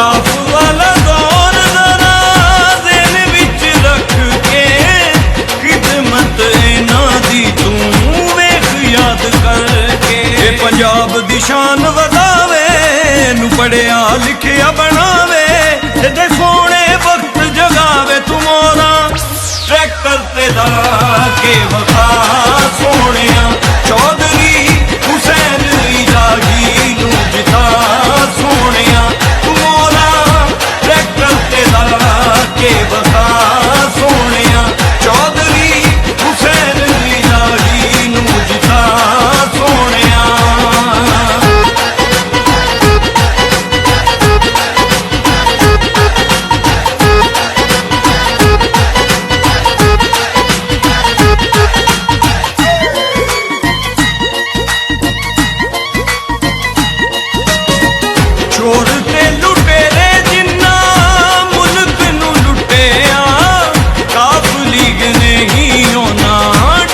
खिलाफ वाला दौर जरा ज़हन विच रख के खिदमत इन्हां दी तूं वेख याद करके पंजाब दी शान वधावे नू पढ़िया लिखिया बनावे ते सोने वक्त जगावे तू मोरा ट्रैक्टर ते ला के वखा सोने चौधरी हुसैन जागी नू जिता सोने तू मोरा ट्रैक्टर ते ला के वखा सोने चौधरी हुसैन जागी नू जिता सोने चोर ते लुटेरे जिन्ना मुल्क नू लुटिया काफ लीग नहीं होना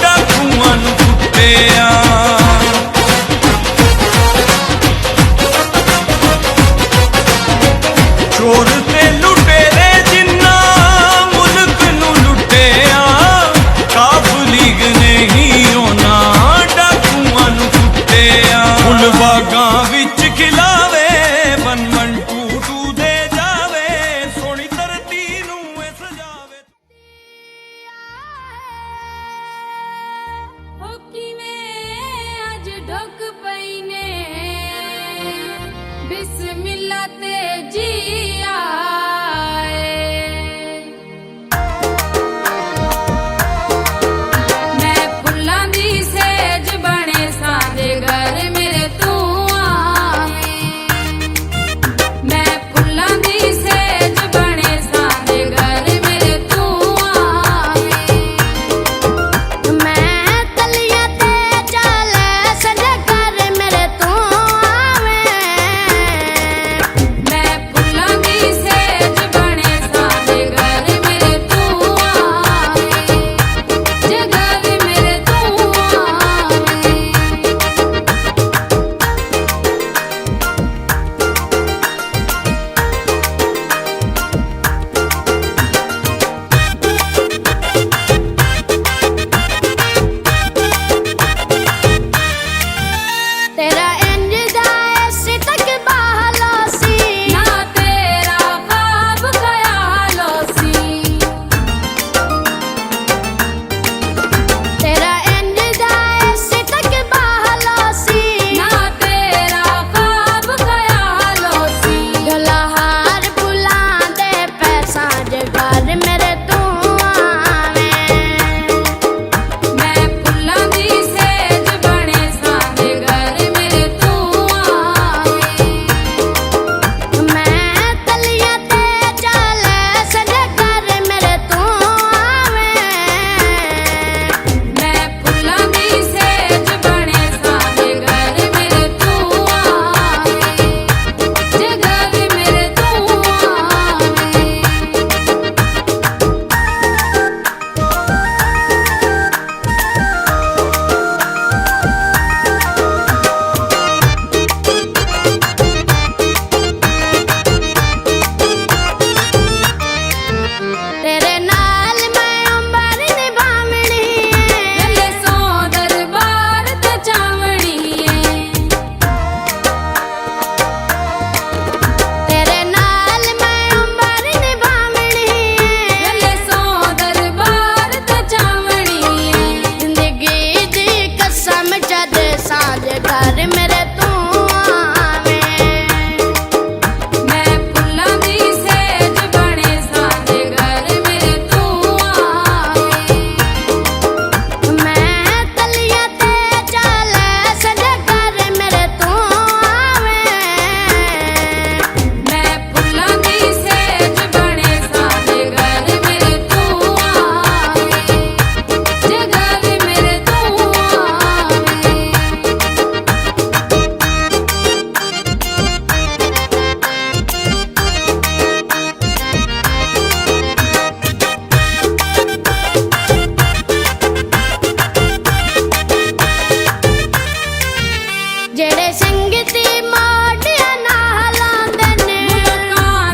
डाकुआं नू कुटिया चोर ते लुटेरे जिन्ना मुल्क नू लुटिया काफ लीग नहीं होना डाकुआं नू कुटिया फुल बागां विच खिलावे बिस्मिल्लाह ते जी आए मैं फुल्लां दी सेज बने सादे घर मेरे तू आवे मैं फुल्लां दी सेज बने सादे घर मेरे तू आवे मैं तलिया ते चले सजे घर मेरे तू मैं फुल्लां दी सेज बने सादे घर मेरे तू आवे जगर मेरे तू आवे तेरा इंज दा ऐसे तक बहालो सी ना तेरा ख्वाब ख्यालो सी तेरा इंज दा ऐसे तक बहालो सी ना तेरा ख्वाब ख्यालो सी गला हार बुलांदे पैसा जगार मेरे तू आवे मैं फुल्लां दी सेज बने सादे घर मेरे तू आवे मैं तलिया ते चले सजे घर मेरे तू आवे मैं फुल्लां दी सेज बने सादे घर मेरे तू आवे जगर मेरे तू आवे तेरे नाल मैं उम्र निभावनी गले सो दरबार ते चावणी तेरे नाल मैं उम्र निभावनी गले सो दरबार ते चावणी जिंदगी दी कसम जद सांझ घर मेरे तू आवे मैं फुल्लां दी सेज बने सादे घर मेरे तू आवे मैं तलिया ते चले सजे घर मेरे तू आवे मैं फुल्लां दी सेज बने सादे घर मेरे तू आवे जगर मेरे तू आवे जेड़े संगती मोडिया ना लांदे ने मुल्कां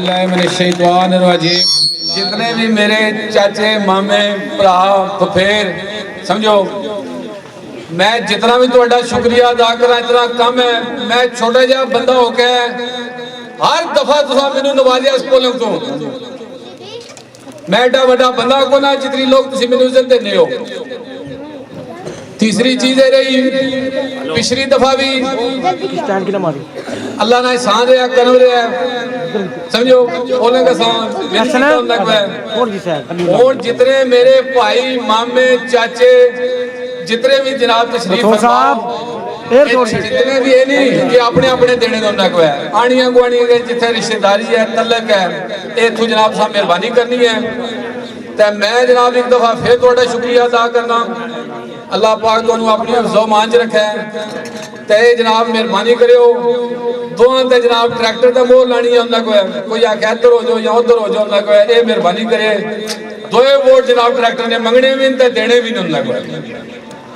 औज़ुबिल्लाहिमिनश्शैतानिर्रजीम। जितने भी मेरे चाचे मामे भरा फफेर समझो, मैं जितना भी तुहाडा शुक्रिया अदा करा इतना कम है। मैं छोटा जिहा बंदा होके हर दफा तुसा मैनू नवाजिया इस कोलम तो मैं एडा वड्डा बंदा को ना जितनी लोग तुसी मैनू इज्जत देने हो। तीसरी चीज है रही, पिछली दफा भी अल्लाह ने एहसान रहा करम रहा समझो बोलने का और जितने मेरे भाई मामे चाचे जितने भी जनाब तशरीफ जितने भी ये नहीं कि अपने अपने देने का को है आनिया गुआनिया के जिथे रिश्तेदारी है तलक है इतों जनाब साहब मेहरबानी करनी है। तो मैं जनाब एक दफा फिर थोड़ा शुक्रिया अदा करना। अल्लाह पाक तुहानू अपनी हिफ्ज़ो मान च रखा है। तो जनाब मेहरबानी करो दोवां ते जनाब ट्रैक्टर का मोह लानी है उन्होंने को है कोई आख्या इधर हो जाओ या उधर हो जाओ उन्होंने को है ये मेहरबानी करे दोए वोट जनाब ट्रैक्टर ने मंगने भी ते देने भी नहीं उन्होंने को है।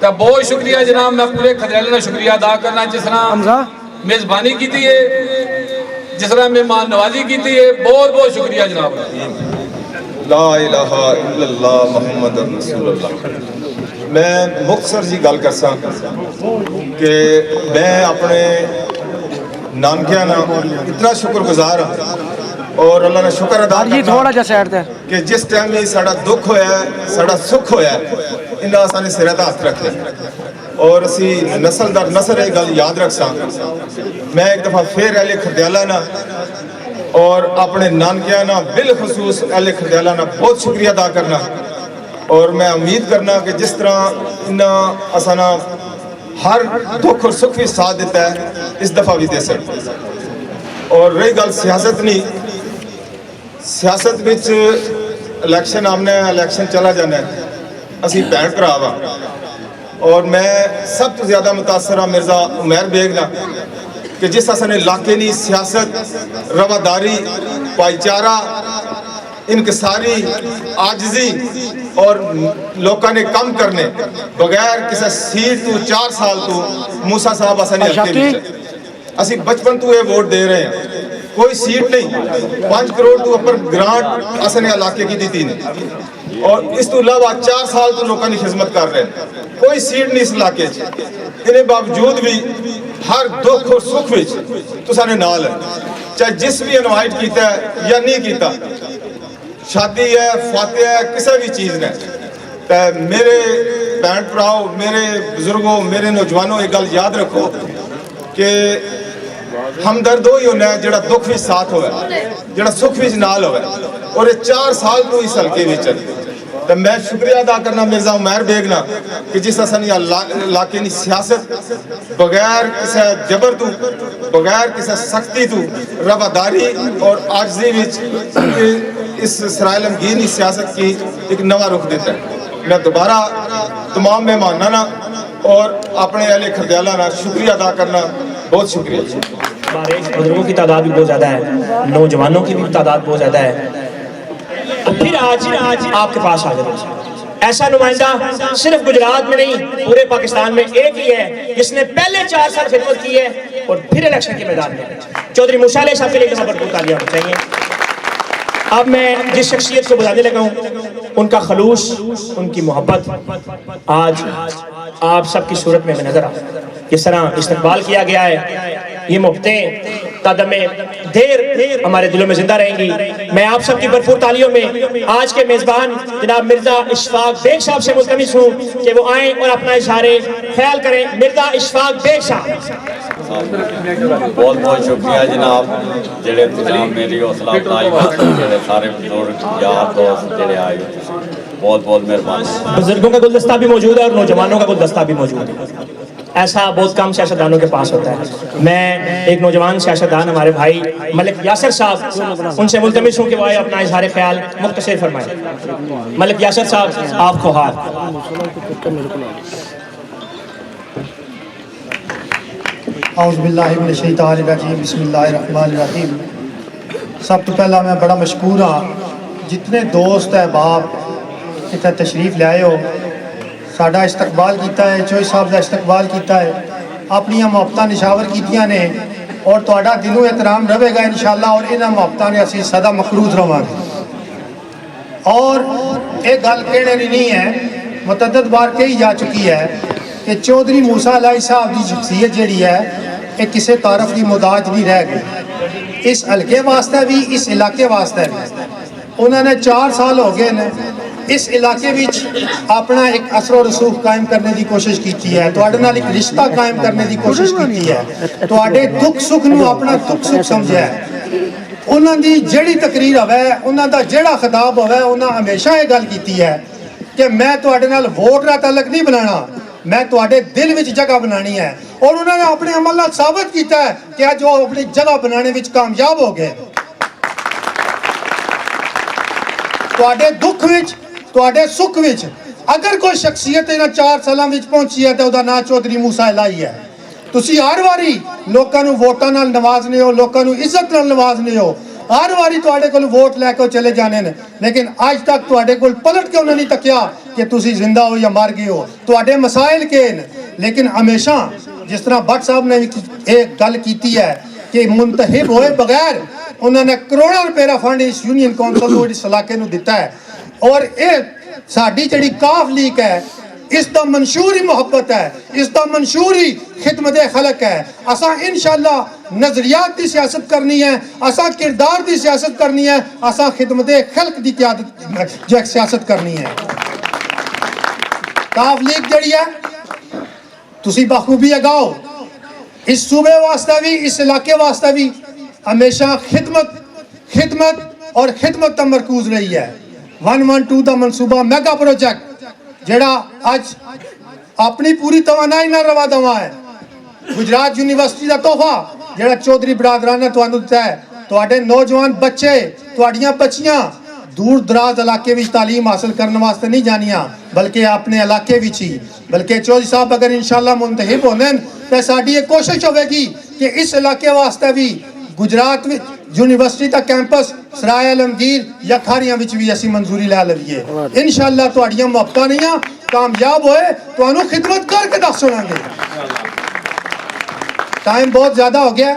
तो बहुत शुक्रिया जनाब मैं पूरे खदरेले का शुक्रिया अदा करना जिस तरह मेजबानी की है जिस तरह मेहमान नवाजी की है बहुत बहुत शुक्रिया जनाब। ला इलाहा इल्लल्लाह मुहम्मद रसूलुल्लाह। मैं मुख्तसर जी गल कर कि मैं अपने नानकिया ना इतना शुक्रगुजार हाँ और अल्लाह ने शुक्र अदा करना कि जिस टाइम ही साड़ा दुख होया साड़ा सुख होया इन्हें साने सिरे दा हथ रखे और असी नस्ल दर नस्ल ये गल याद रख सा। मैं एक दफ़ा फिर अहले खरदियाला ना और अपने नानकिया ना बिलखसूस अहले खरदियाला ना बहुत शुक्रिया अदा करना और मैं उम्मीद करना कि जिस तरह इन्हें असाना हर दुख और सुख भी साथ देता है इस दफ़ा भी दे सकते। और रही गल सियासत नहीं, सियासत विच इलैक्शन आमने इलैक्शन चला जाना है असी भैन भरा वा और मैं सब तो ज़्यादा मुतासर हाँ मिर्ज़ा उमैर बेग ना कि जिस असने इलाके की सियासत रवादारी भाईचारा इनकसारी आजजी और लोगों ने कम करने बगैर किसी सीट तो 4 साल तो मूसा साहब असने असी बचपन तो ये वोट दे रहे हैं कोई सीट नहीं 5 करोड़ तो ऊपर ग्रांट असने इलाके की दी ने और इस तो अलावा 4 साल तो लोगों की खिदमत कर रहे हैं कोई सीट नहीं इस इलाके इन्हें बावजूद भी हर दुख और सुख विच तुसाने नाल है चाहे जिस भी इनवाइट किया या नहीं किया शादी है फातिहा है किसी भी चीज़ ने तो मेरे भैन भराओ मेरे बुजुर्गों मेरे नौजवानों एक गल याद रखो कि हमदर्द ही होना है जो दुख भी साथ होवे जो सुख भी नाल होवे और ये 4 साल तो इस हल्के में चली। तो मैं शुक्रिया अदा करना मिर्ज़ा उमैर बेग ना कि जिस असनी इलाके की सियासत बगैर किसी जबर तो बगैर किसी सख्ती तो रवादारी और आजजी इस सरायलमगीर की सियासत की एक नवा रुख देता है। मैं दोबारा तमाम मेहमाना ना और अपने अहले खरदियाला ना शुक्रिया अदा करना बहुत शुक्रिया। बुजुर्गों की तादाद भी बहुत ज़्यादा है नौजवानों की भी तादाद बहुत ज़्यादा है। फिर आज आपके पास आ जाए ऐसा नुमाइंदा सिर्फ गुजरात में नहीं पूरे पाकिस्तान में एक ही है जिसने पहले 4 साल खिदमत की है और फिर इलेक्शन के मैदान में चौधरी मूसा अलैहि साहब के लिए भरपूर तालियां होनी चाहिए। अब मैं जिस शख्सियत को बताने लगा हूँ उनका खलूस उनकी मोहब्बत आज आप सबकी सूरत में नजर आ किस तरह इस्तकबाल किया गया है। ये मुफ्तें कदम देर हमारे दिलों में जिंदा रहेंगी। मैं आप सबकी भरपूर तालियों में आज के मेजबान जनाब मिर्जा इशफाक बेग साहब से मुल्तमिस हूँ कि वो आए और अपना इजहार ख्याल करें। मिर्जा इशफाक बेग साहब बहुत बहुत शुक्रिया जनाब जेड़े मेरी हौसला अफजाई जेड़े सारे बुजुर्ग यार दोस्त जेड़े आए बहुत बहुत मेहरबानी। बुजुर्गों का गुलदस्ता भी मौजूद है और नौजवानों का गुलदस्ता भी मौजूद है। ऐसा बहुत कम सियासतदानों के पास होता है। मैं एक नौजवान सियासतदान हमारे भाई मलिक यासर साहब उनसे मुल्तमिस हूँ कि वो अपना इजहार ख्याल मुख्तसर फरमाएं। मलिक यासर साहब आपको हाथ। औज़ुबिल्लाहिमिनश्शैतानिर्रजीम बिस्मिल्लाहिर्रहमानिर्रहीम। सब तो पहला मैं बड़ा मशकूर हाँ जितने दोस्त है बाप इतना तशरीफ लाए हो साडा इस्तकबाल किया है चोई साहब का इस्तकबाल किया है अपन मुहब्बत निशावर कीतियां ने ਔਰ ਤੁਹਾਡਾ ਦਿਲੋਂ ਇਤਰਾਮ ਰਹੇਗਾ ਇਨਸ਼ਾਅੱਲਾ ਔਰ ਇਹਨਾਂ ਮੁਹੱਬਤਾਂ ਨੇ ਅਸੀਂ ਸਦਾ ਮਕਰੂਜ਼ ਰਵਾਂਗੇ। ਔਰ ਇਹ ਗੱਲ ਕਹਿਣੇ ਦੀ ਨਹੀਂ ਹੈ, ਮੁਤਅੱਦਦ ਬਾਰ ਕਹੀ ਜਾ ਚੁੱਕੀ ਹੈ ਕਿ ਚੌਧਰੀ मूसा अलाई साहब की शख्सियत जी है ये किसी तारफ की मुहताज नहीं रह गई। इस हल्के वास्ते भी इस इलाके वास्ते भी उन्होंने 4 साल हो गए ने इस इलाके विच अपना एक असर और रसूख कायम करने की कोशिश की है, तुहाडे नाल एक रिश्ता कायम करने की कोशिश की है, तुहाडे दुख सुख नूं अपना दुख सुख समझिया है। उन्हां दी जेड़ी तकरीर होवे उन्हां दा जेड़ा खिताब होवे उन्हां हमेशा ये गल कीती है कि मैं तुहाडे नाल वोट दा तलक नहीं बनाना, मैं तुहाडे दिल विच जगह बनानी है। और उन्होंने अपने अमल नाल साबित किया है कि अज वो अपनी जगह बनाने विच कामयाब हो गए। तुहाडे दुख विच तुहाडे सुख विच अगर कोई शख्सियत इन्हां 4 सालां विच पहुंची है तो उहदा नाम चौधरी मूसा अलाई है। तुसी हर वारी लोकां नूं वोटां नाल नवाजने हो, लोकां नूं इज्जत नाल नवाजने हो, हर वारी तुहाडे कोल वोट लैके चले जाने ने, लेकिन अज तक तुहाडे कोल पलट के उन्होंने नहीं तकिया कि तुसी जिंदा हो या मर गए हो, तुहाडे मसाइल के न। लेकिन हमेशा जिस तरह भट्ट साहब ने एक गल की है कि मुंतहिब होए बगैर उन्होंने करोड़ों रुपए का फंड इस यूनियन कौंसल को इस इलाके नूं दिता है। और ये साडी जिहड़ी काफ लीक है इसका मंशूर ही मुहब्बत है, इसका मंशूर ही खिदमत खलक है। असा इंशाअल्लाह नजरियात की सियासत करनी है, असा किरदार की सियासत करनी है, असा खिदमत खलक की क्यादत जो सियासत करनी है। काफ लीग जड़ी है तुसी बखूबी अगाओ इस सूबे वास्ते भी इस इलाके वास्ते भी हमेशा खिदमत और खिदमत तमरकूज रही है। 112 का मनसूबा मेगा प्रोजेक्ट जेड़ा आज अपनी पूरी तवानाई ना रवा दवा है, गुजरात यूनिवर्सिटी का तोहफा जेड़ा चौधरी बरादरान ने तुहानू दिता है, तुहाडे नौजवान बच्चे तुहाडियां बच्चियां दूर दराज इलाके विच तालीम हासिल करने वास्ते नहीं जानिया बल्कि अपने इलाके विच ही। बल्कि चौधरी साहब अगर इंशाअल्लाह मुंतहिब होने तो साडी एक कोशिश होगी कि इस इलाके वास्ते भी गुजरात में यूनिवर्सिटी का कैंपस सराय आलमगीर या खारियां विच भी असी मंजूरी लै लवीए। इंशाअल्लाह तुहाडियां मुहब्बतां नहीं कामयाब होए तुहानू खिदमत करके दस सुनांगे। टाइम बहुत ज़्यादा हो गया,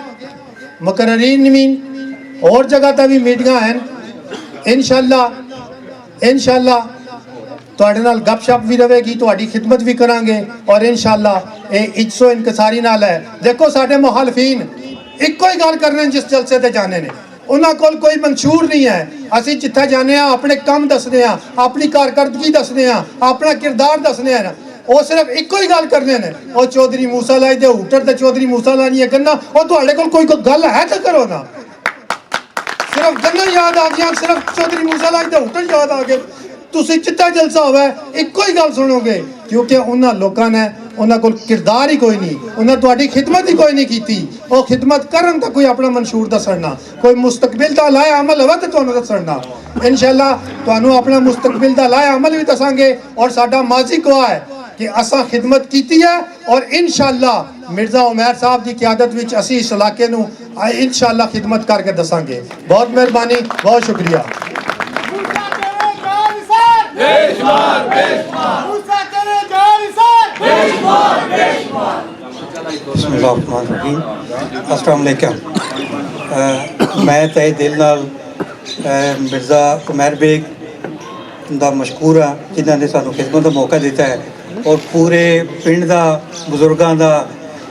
मुकर्रीन भी और जगह पर भी मीटिंगां हैं। इंशाअल्लाह तुहाडे नाल गपशप भी रहेगी, तुहाडी खिदमत भी करांगे और इंशाअल्लाह ये इज्जो इनकसारी नाल है। देखो साडे मुखालफीन इक्को ही गल करने जिस जलसे ते जाने ने, उन्हां कोल कोई मंशूर नहीं है। असी जिथे जाने अपने काम दसने अपनी कारकर्दगी दसने अपना किरदार दसने हैं, वो सिर्फ इक्को ही गल करने ने वो चौधरी मूसा अलाई दे हूटर ते चौधरी मूसा अलाई नहीं करना। वो तुहाडे कोल कोई गल है तो करो ना, सिर्फ गल्लां याद आ गई, सिर्फ चौधरी मूसा अलाई दे हूटर याद आ गए। तुसी चिट्टा जलसा होवे इक्को ही गल सुनोगे क्योंकि उन्हां लोकां ने उन्हां कोल किरदार ही कोई नहीं, उन्हां तुहाडी खिदमत ही कोई नहीं कीती। वो खिदमत करन तो कोई अपना मंशूर दसना, कोई मुस्तकबिल दा लाया अमल होवे तो तुहानू दसना। इंशाअल्लाह तुहानू अपना मुस्तकबिल दा लाया अमल भी दसांगे और साडा माजी गवाह है कि असा खिदमत की है और इंशाअल्लाह मिर्जा उमैर साहब की क़यादत विच असी इस इलाके नू इंशाअल्लाह खिदमत करके दसांगे। बहुत मेहरबानी, बहुत शुक्रिया। अस्सलाम वालेकुम। मैं तहे दिल नाल मिर्ज़ा उमैर बेग दा मशकूर हाँ जिन्होंने सानू खिदमत का मौका दिता है और पूरे पिंड का बजुर्गों का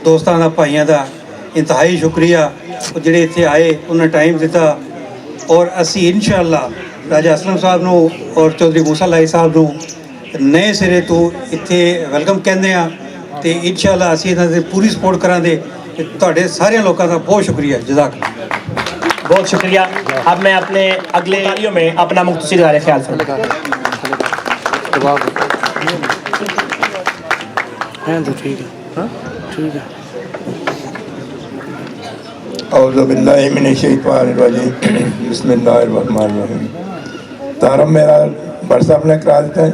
दोस्तों का भाइयों का इंतहाई शुक्रिया जिहड़े इत्थे आए उन्हें टाइम दिता। और असी इंशाअल्लाह राजा असलम साहब नू और चौधरी मूसा अलाई साहब नू नए सिरे तो इत्थे वेलकम कहते हैं तो इंशाअल्लाह असी इन्हां दी पूरी सपोर्ट करांगे। तुहाडे सारे लोगों का बहुत शुक्रिया, जज़ाक। बहुत शुक्रिया। अब मैं अपने अगले तालियों में अपना मुख्तसर इज़हार ख्याल औज़ु बिल्लाहि मिनश शैतानिर रजीम बिस्मिल्लाहिर रहमानिर रहीम। तारम मेरा व्हाट्सएप ने करा दिता है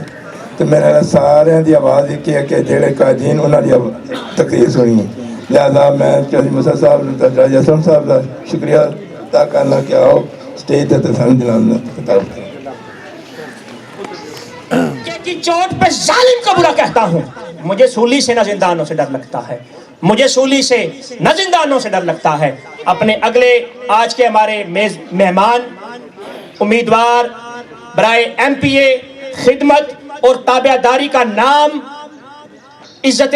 तो मेरे सारे की आवाज़ एक है कि जेड़े काजीन उन्होंने तकरीर सुनी है, लिहाजा मैं चौधरी मूसा साहब राजा असलम साहब का शुक्रिया अदा करना कि आओ स्टेज पर सन दिलाना। की चोट पे जालिम का बुरा कहता हूँ, मुझे सूली से ना जिंदानों से डर लगता है। मुझे सूली से न जिंदानों से डर लगता है। अपने अगले आज के हमारे मेहमान उम्मीदवार बराए MPA खिदमत और ताबेदारी का नाम इज्जत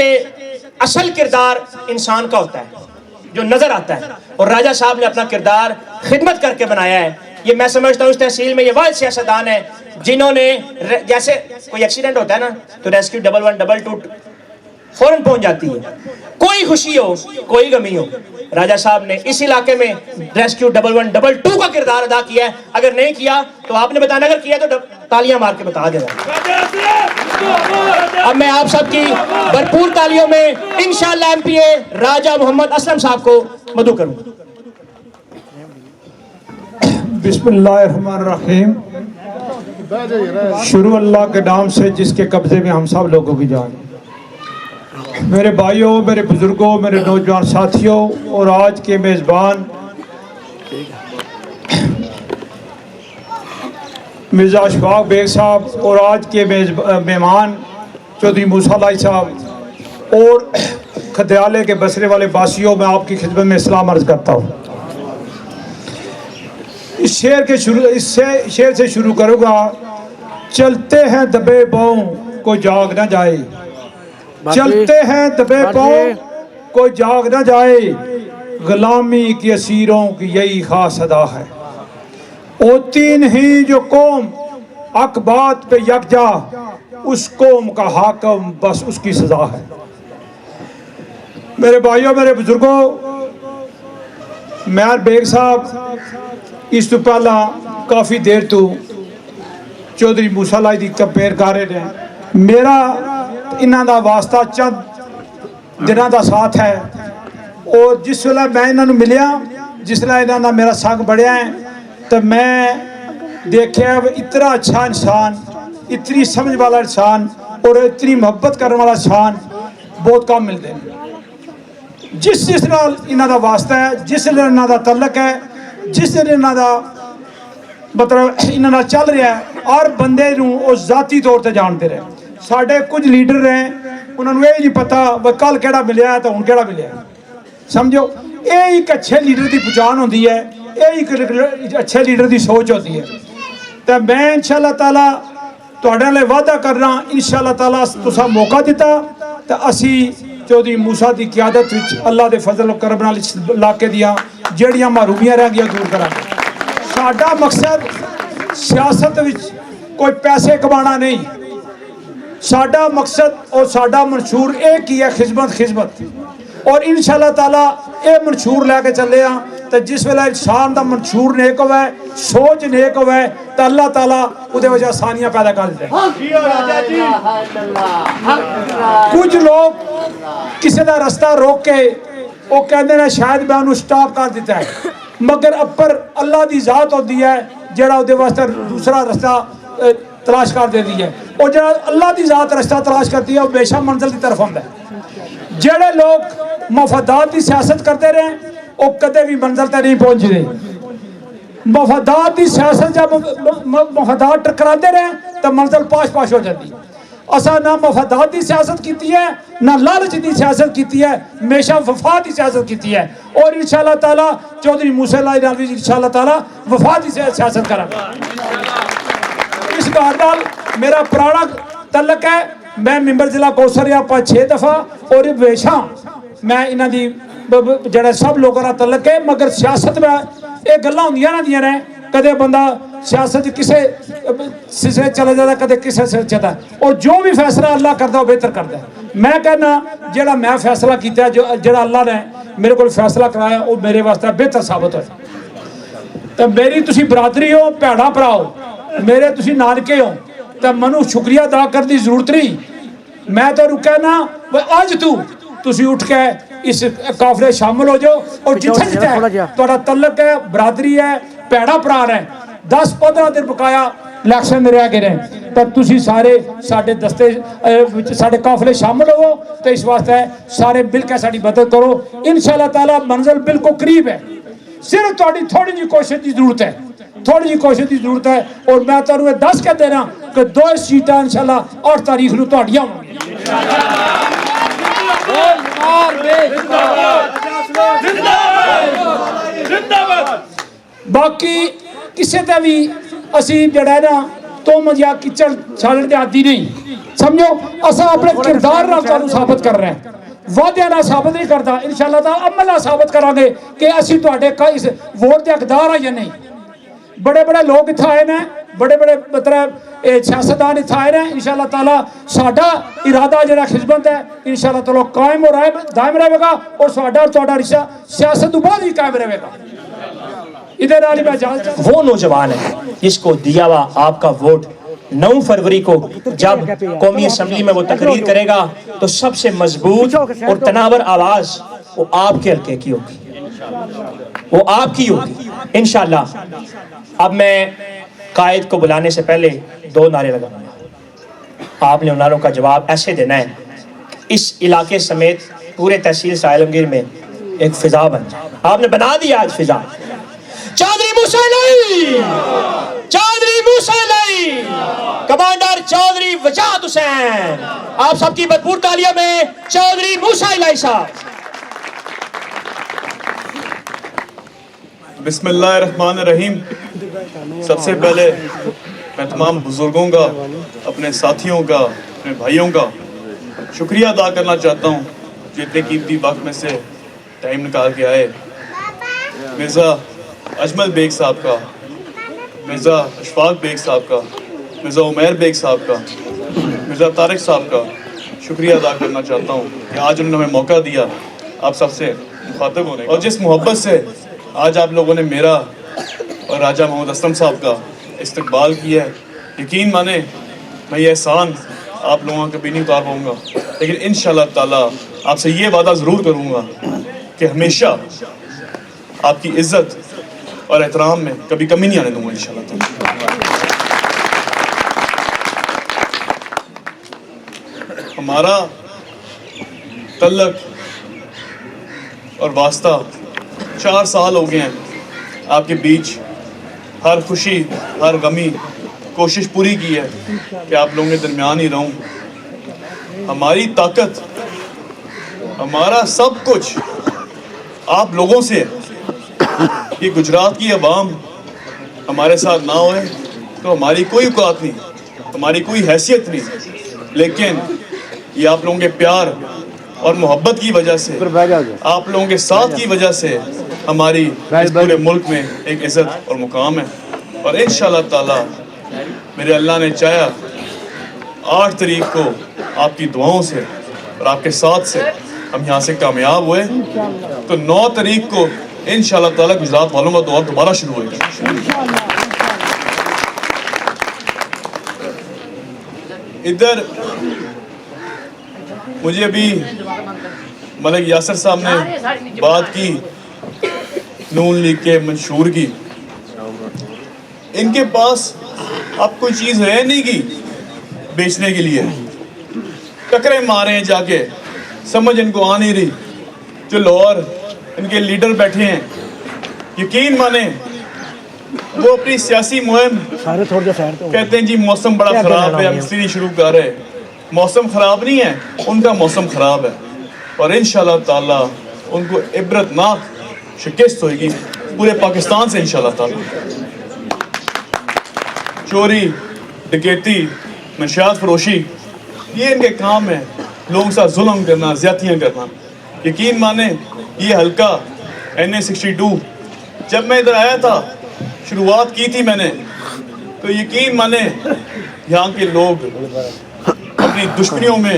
असल किरदार इंसान का होता है जो नजर आता है, और राजा साहब ने अपना किरदार खिदमत करके बनाया है। ये मैं समझता हूँ इस तहसील में ये वाहिद सियासतदान है जिन्होंने, जैसे कोई एक्सीडेंट होता है ना तो रेस्क्यू 111 122 फौरन पहुंच जाती है, कोई खुशी हो कोई गमी हो, राजा साहब ने इस इलाके में रेस्क्यू 111 122 का किरदार अदा किया है। अगर नहीं किया तो आपने बताना, अगर किया तो तालियां मार के बता देना। अब मैं आप सबकी भरपूर तालियों में इंशाअल्लाह MPA राजा मोहम्मद असलम साहब को मदू करूं। बिस्मिल्लाहिर्रहमानिर्रहीम। शुरू अल्लाह के नाम से जिसके कब्जे में हम सब लोगों की जान। मेरे भाइयों, मेरे बुजुर्गों, मेरे नौजवान साथियों और आज के मेज़बान मिर्ज़ा अशफाक बेग साहब और आज के मेहमान चौधरी मूसा लाई साहब और खदयाले के बसरे वाले बासियों, मैं आपकी खिदमत में सलाम अर्ज़ करता हूँ। इस शेर से शुरू करूँगा। चलते हैं दबे पाँव कोई जाग ना जाए, चलते हैं दबे पाँव कोई जाग ना जाए, गुलामी की असीरों की यही खास अदा है। होती नहीं जो कौम हक बात पे यकजा, उस कौम का हाकम बस उसकी सजा है। मेरे भाइयों, मेरे बुजुर्गों, मैर बेग साहब इस तो पहला काफ़ी देर तो चौधरी मूसा लाई दी कंपेयर कर रहे हैं। मेरा इन्हों का वास्ता चंद दिनों का साथ है, और जिस वेले मैं इन्हों मिलिया, जिसला इन्हों का मेरा संग बढ़िया है, तो मैं देखा इतना अच्छा इंसान, इतनी समझ वाला इंसान और इतनी मोहब्बत करने वाला इंसान बहुत कम मिलते हैं। जिस नाल इन्हों का वास्ता है, जिस इन्हों का तलक है, जिस इन्हों का मतलब इन्हों चल रहा है, हर बंदे नूं जाती तौर पर जानते रहे। साढ़े कुछ लीडर हैं, उन्होंने ये नहीं पता वह कल केड़ा मिले तो हूँ केड़ा मिले। समझो, ये एक अच्छे लीडर की पहचान होती है, ये एक अच्छे लीडर की सोच होती है। तो मैं इंशाअल्लाह ताला तुहाडे नाल वादा करना, इंशाअल्लाह ताला तुसा मौका दिता तो असी चौधरी मूसा की क्यादत विच अल्लाह के फजल और करम नाल इलाके दियां जिहड़ियां महरूमियां रह गईयां दूर करांगे। साडा मकसद सियासत विच कोई पैसे कमाना नहीं, साडा मकसद और साडा मंशूर एक ही है, खिदमत खिदमत। और इंशाअल्लाह ताला ये मंशूर लैके चले हाँ, तो जिस वेले इंसान का मंशूर नेक होवे, सोच नेक होवे, तो अल्लाह ताला उहदे विच आसानियां पैदा कर देते हैं। कुछ लोग किसी का रास्ता रोक के वो कहते हैं शायद मैं उन्हें स्टॉप कर दिता है, मगर अपर अल्लाह की जात होती है जिहड़ा उहदे वास्ते दूसरा रास्ता तलाश कर देती है, और जो अल्लाह की जात रास्ता तलाश करती है वो बेशक मंजिल की तरफ होता है। जेड़े लोग मफादात की सियासत करते रहे वो कदे भी मंजिल तक नहीं पहुंचते। मफादात की सियासत जब मफादात टकराते रहे तो मंजिल पाश पाश हो जाती। असा ना मफादात की सियासत की है, ना लालच की सियासत की है, हमेशा वफा की सियासत की है। और इंशाअल्लाह ताला चौधरी मूसा लाई नाल भी इंशाअल्लाह ताला वफा की सियासत करांगे। इस बात नाल मेरा पुराना तलक है, मैं मैंबर जिला कौसर आप 6 दफा, और हमेशा मैं इन्हों की जरा सब लोगों का तलक है, मगर सियासत में ये गल्लां होंदियां रहंदियां ने, कदे बंदा सियासत किसे सिरे चला जाता, कदे किसे सिर चलता, और जो भी फैसला अल्लाह करता वो बेहतर करता है। मैं कहना जेड़ा मैं फैसला किया, जो जेड़ा अल्लाह ने मेरे को फैसला कराया वो मेरे वास्ते बेहतर साबित हो। तो मेरी तुसी बरादरी हो, भैड़ा भरा हो, मेरे तुसी नानके हो, तो मनु शुक्रिया अदा करने की जरूरत नहीं। मैं तो कहना अज तुसी उठ के इस काफले शामिल हो जाओ, और जिथे जिथे तुहाडा तलक है, बरादरी है, भैड़ा भरा है, 10-15 दिन बकाया इलैक्शन में रह गए हैं, तो तुसी सारे साडे दस्ते साडे काफले शामिल हो। तो इस वास्ते सारे मिल के साडी मदद करो। इंशाअल्लाह ताला मंजिल बिल्कुल करीब है, सिर्फ तुहाडी थोड़ी जी कोशिश की जरूरत है, थोड़ी जी कोशिश की जरूरत है। और मैं तुहानू 10 कह देना कि 2 सीटां इंशाअल्लाह 8 तारीख नूं तुहाडियां होणगीआं। बाकी किसी का भी असी जड़ा ना तो या किचड़ छाड़न के आदि नहीं समझो। असा अपने किरदार नाल तुहानू साबित कर रहे हैं, वादे नाल साबित नहीं करता। इंशाअल्लाह ताला अमल नाल साबित करांगे कि असी तुहाडे इस वोट के हकदार हैं या नहीं। बड़े बड़े लोग इत्थे आए ने, बड़े बड़े मतलब सियासतदान इत्थे आए ने। इंशाअल्लाह ताला साडा इरादा जिहड़ा खिदमत है इंशाअल्लाह ताला कायम और दायम रहेगा और साडा और तुहाडा रिश्ता सियासत तो बाद भी कायम रहेगा। इधर वाली मैं वो नौजवान है जिसको दिया हुआ आपका वोट 9 फरवरी को जब कौमी असम्बली में वो तकरीर करेगा तो सबसे मजबूत और तनावर आवाज वो आपके हल्के की होगी, वो आपकी होगी इंशाल्लाह। अब मैं कायद को बुलाने से पहले 2 नारे लगाऊंगा। आपने उन नारों का जवाब ऐसे देना है इस इलाके समेत पूरे तहसील साहिलमगीर में एक फिजा बन जाए। आपने बना दिया आज फिजा। चौधरी मूसा इलाही, चौधरी मूसा इलाही, कमांडर चौधरी वजाहत हुसैन। आप सबकी भरपूर तालियों में चौधरी मूसा इलाही साहब। बिस्मिल्लाहिर्रहमानिर्रहीम। सबसे पहले मैं तमाम बुजुर्गों का, अपने साथियों का, अपने भाइयों का शुक्रिया अदा करना चाहता हूँ जो इतने कीमती वक्त में से टाइम निकाल के आए। मिर्ज़ा अजमल बेग साहब का, मिर्ज़ा अशफाक बेग साहब का, मिर्ज़ा उमैर बेग साहब का, मिर्ज़ा तारिक साहब का शुक्रिया अदा करना चाहता हूँ कि आज उन्होंने हमें मौका दिया आप सबसे मुखातिब होने का। और जिस मोहब्बत से आज आप लोगों ने मेरा और राजा मोहम्मद असलम साहब का इस्तकबाल किया है, यकीन माने मैं ये एहसान आप लोगों का कभी नहीं उतार पाऊँगा, लेकिन इंशाअल्लाह ताला आपसे ये वादा ज़रूर करूँगा कि हमेशा आपकी इज़्ज़त और एहतराम में कभी कमी नहीं आने दूंगा इंशाअल्लाह ताला। हमारा तल्लक और वास्ता 4 साल हो गए हैं आपके बीच। हर खुशी हर गमी कोशिश पूरी की है कि आप लोगों के दरमियान ही रहूं। हमारी ताकत, हमारा सब कुछ आप लोगों से है। ये गुजरात की अवाम हमारे साथ ना होए तो हमारी कोई औकात नहीं, हमारी कोई हैसियत नहीं, लेकिन ये आप लोगों के प्यार और मोहब्बत की वजह से, आप लोगों के साथ की वजह से हमारी इस पूरे मुल्क में एक इज़्ज़त और मुकाम है। और इंशाअल्लाह ताला मेरे अल्लाह ने चाहा 8 तारीख को आपकी दुआओं से और आपके साथ से हम यहाँ से कामयाब हुए तो 9 तारीख को इंशाअल्लाह ताला गुजरात वालों का दौर दोबारा शुरू होगा। इधर मुझे अभी मलिक यासर साहब ने बात की नून लीग के मंशूर की। इनके पास अब कोई चीज़ है नहीं की बेचने के लिए, टकरे मारे हैं जाके, समझ इनको आ नहीं रही। जो लाहौर इनके लीडर बैठे हैं, यकीन माने वो अपनी सियासी मुहिम कहते हैं जी मौसम बड़ा ख़राब है, हम इसलिए शुरू कर रहे हैं। मौसम ख़राब नहीं है, उनका मौसम ख़राब है और इंशाअल्लाह ताला उनको इबरतनाक शिकस्त होगी पूरे पाकिस्तान से इंशाअल्लाह ताला। चोरी, डकैती, मंशियात फरोशी, ये इनके काम है, लोगों के साथ जुल्म करना, ज़्यादतियाँ करना। यकीन माने ये हल्का NA62 जब मैं इधर आया था, शुरुआत की थी मैंने, तो यकीन माने यहाँ के लोग अपनी दुश्मनियों में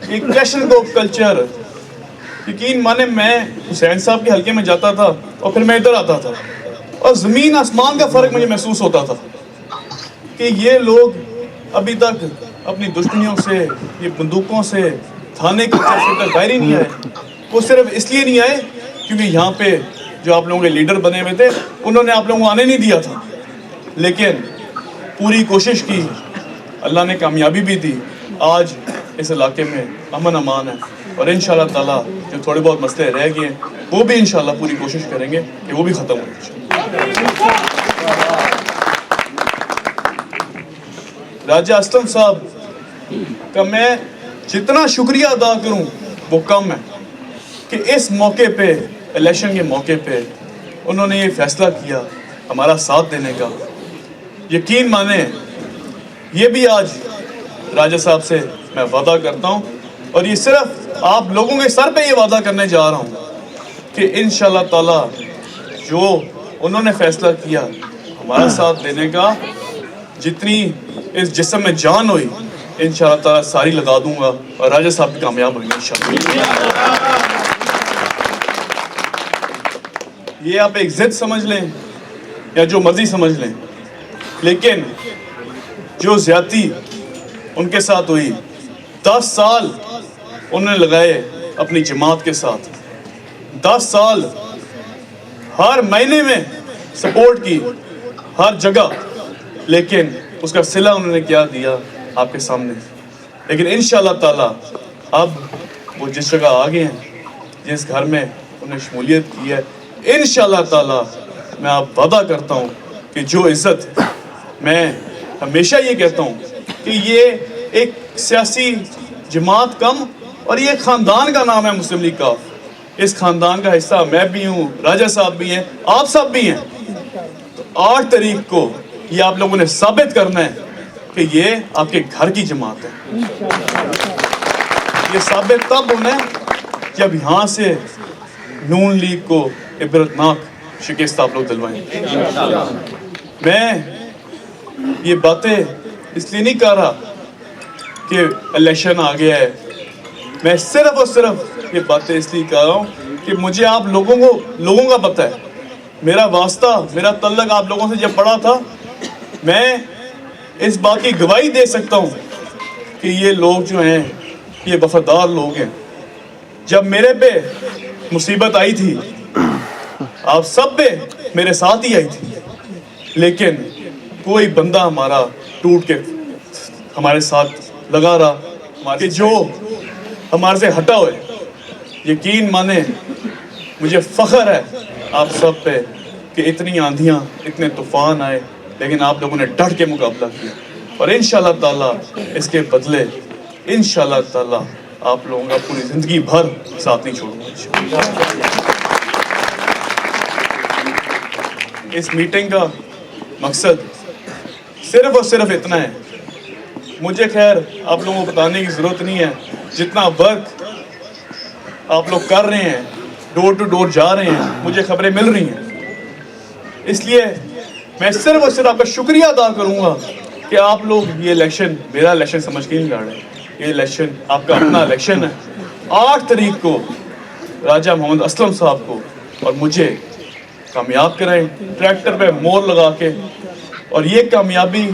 एक क्लैशन को कल्चर, यकीन माने मैं हुसैन साहब के हल्के में जाता था और फिर मैं इधर आता था और ज़मीन आसमान का फ़र्क मुझे महसूस होता था कि ये लोग अभी तक अपनी दुश्मनियों से, ये बंदूकों से, थाने के चर्चे तक बाहर ही नहीं आए। वो सिर्फ इसलिए नहीं आए क्योंकि यहाँ पे जो आप लोगों के लीडर बने हुए थे उन्होंने आप लोगों को आने नहीं दिया था, लेकिन पूरी कोशिश की, अल्लाह ने कामयाबी भी दी। आज इस इलाके में अमन अमान है और इंशाअल्लाह ताला जो थोड़े बहुत मसले रह गए हैं वो भी इंशाअल्लाह पूरी कोशिश करेंगे कि वो भी ख़त्म हो। राजा असलम साहब का मैं जितना शुक्रिया अदा करूं वो कम है कि इस मौके पे, इलेक्शन के मौके पे उन्होंने ये फैसला किया हमारा साथ देने का। यकीन माने ये भी आज राजा साहब से मैं वादा करता हूं, और ये सिर्फ आप लोगों के सर पे ये वादा करने जा रहा हूं कि इंशाल्लाह ताला जो उन्होंने फैसला किया हमारा साथ देने का, जितनी इस जिस्म में जान हुई इंशाल्लाह ताला सारी लगा दूंगा और राजा साहब भी कामयाब होंगे इंशाल्लाह। ये आप एक जिद समझ लें या जो मर्जी समझ लें, लेकिन जो ज्यादती उनके साथ हुई, 10 साल उन्होंने लगाए अपनी जमात के साथ, 10 साल हर महीने में सपोर्ट की हर जगह, लेकिन उसका सिला उन्होंने क्या दिया आपके सामने। लेकिन इंशाल्लाह ताला अब वो जिस जगह आ गए हैं, जिस घर में उन्हें शमूलियत की है, इंशाल्लाह ताला मैं आप वादा करता हूँ कि जो इज़्ज़त, मैं हमेशा ये कहता हूँ कि ये एक सियासी जमात कम और ये ख़ानदान का नाम है मुस्लिम लीग काफ। इस ख़ानदान का हिस्सा मैं भी हूँ, राजा साहब भी हैं, आप सब भी हैं। तो 8 तारीख को ये आप लोगों ने साबित करना है कि ये आपके घर की जमात है। ये साबित तब होना है जब यहाँ से नून लीग को इबरतनाक शिकस्त आप लोग दिलवाएं। मैं ये बातें इसलिए नहीं कर रहा कि इलेक्शन आ गया है, मैं सिर्फ और सिर्फ ये बातें इसलिए कर रहा हूँ कि मुझे आप लोगों का पता है, मेरा वास्ता, मेरा तल्लक आप लोगों से जब पड़ा था, मैं इस बात की गवाही दे सकता हूँ कि ये लोग जो हैं ये वफादार लोग हैं। जब मेरे पे मुसीबत आई थी, आप सब पे मेरे साथ ही आई थी, लेकिन कोई बंदा हमारा टूट के हमारे साथ लगा रहा कि जो हमारे से हटा हुए। यकीन माने मुझे फ़ख्र है आप सब पे कि इतनी आंधियाँ, इतने तूफान आए, लेकिन आप लोगों ने डट के मुकाबला किया, और इंशाल्लाह ताला इसके बदले इंशाल्लाह ताला आप लोगों का पूरी ज़िंदगी भर साथ नहीं छोड़ूंगा। इस मीटिंग का मकसद सिर्फ और सिर्फ इतना है, मुझे खैर आप लोगों को बताने की ज़रूरत नहीं है, जितना वर्क आप लोग कर रहे हैं, डोर टू डोर जा रहे हैं, मुझे खबरें मिल रही हैं। इसलिए मैं सिर्फ और सिर्फ आपका शुक्रिया अदा करूंगा कि आप लोग ये इलेक्शन मेरा इलेक्शन समझ के नहीं लड़ रहे, ये इलेक्शन आपका अपना इलेक्शन है। 8 तारीख को राजा मोहम्मद असलम साहब को और मुझे कामयाब कराएं, ट्रैक्टर पे मोहर लगा के, और ये कामयाबी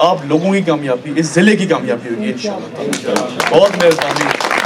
आप लोगों की कामयाबी, इस ज़िले की कामयाबी होगी इंशाअल्लाह। बहुत मेहरबानी।